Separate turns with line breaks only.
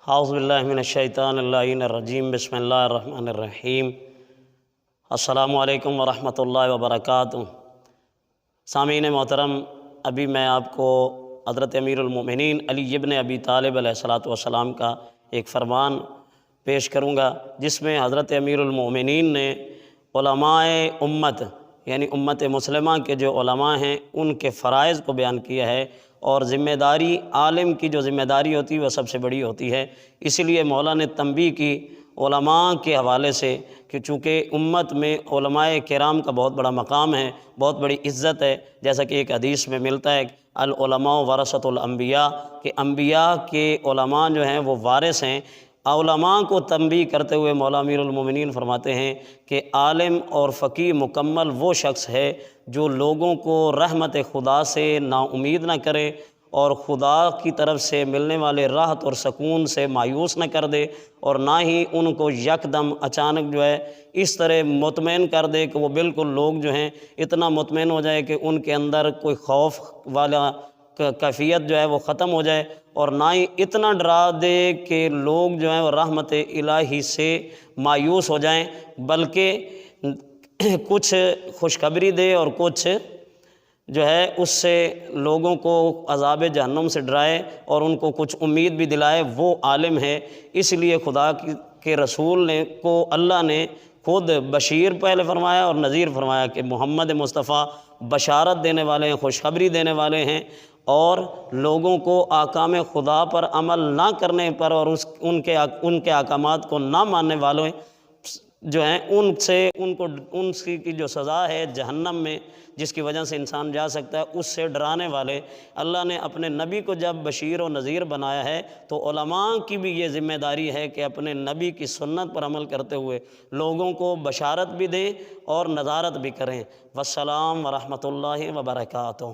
اعوذ باللہ من الشیطان اللعین الرجیم بسم اللہ الرحمن الرحیم۔ السلام علیکم ورحمۃ اللہ وبرکاتہ۔ سامعین محترم، ابھی میں آپ کو حضرت امیر المومنین علی ابن ابی طالب علیہ السلام کا ایک فرمان پیش کروں گا، جس میں حضرت امیر المومنین نے علماء امت یعنی امت مسلمہ کے جو علماء ہیں ان کے فرائض کو بیان کیا ہے، اور ذمہ داری عالم کی جو ذمہ داری ہوتی ہے وہ سب سے بڑی ہوتی ہے۔ اسی لیے مولا نے تنبیہ کی علماء کے حوالے سے کہ چونکہ امت میں علماء کرام کا بہت بڑا مقام ہے، بہت بڑی عزت ہے، جیسا کہ ایک حدیث میں ملتا ہے العلماء ورثۃ الانبیاء، کہ انبیاء کے علماء جو ہیں وہ وارث ہیں۔ علماء کو تنبیہ کرتے ہوئے مولا امیر المومنین فرماتے ہیں کہ عالم اور فقیہ مکمل وہ شخص ہے جو لوگوں کو رحمت خدا سے نا امید نہ کرے اور خدا کی طرف سے ملنے والے راحت اور سکون سے مایوس نہ کر دے، اور نہ ہی ان کو یکدم اچانک جو ہے اس طرح مطمئن کر دے کہ وہ بالکل لوگ جو ہیں اتنا مطمئن ہو جائے کہ ان کے اندر کوئی خوف والا کیفیت جو ہے وہ ختم ہو جائے، اور نہ ہی اتنا ڈرا دے کہ لوگ جو ہیں وہ رحمت الہی سے مایوس ہو جائیں، بلکہ کچھ خوشخبری دے اور کچھ جو ہے اس سے لوگوں کو عذاب جہنم سے ڈرائے اور ان کو کچھ امید بھی دلائے، وہ عالم ہے۔ اس لیے خدا کے رسول نے کو اللہ نے خود بشیر پہلے فرمایا اور نذیر فرمایا کہ محمد مصطفیٰ بشارت دینے والے ہیں، خوشخبری دینے والے ہیں، اور لوگوں کو احکام خدا پر عمل نہ کرنے پر اور ان کے احکامات کو نہ ماننے والوں جو ہیں ان کی جو سزا ہے جہنم میں، جس کی وجہ سے انسان جا سکتا ہے، اس سے ڈرانے والے اللہ نے اپنے نبی کو جب بشیر و نذیر بنایا ہے تو علماء کی بھی یہ ذمہ داری ہے کہ اپنے نبی کی سنت پر عمل کرتے ہوئے لوگوں کو بشارت بھی دیں اور نذارت بھی کریں۔ والسلام ورحمۃ اللہ وبرکاتہ۔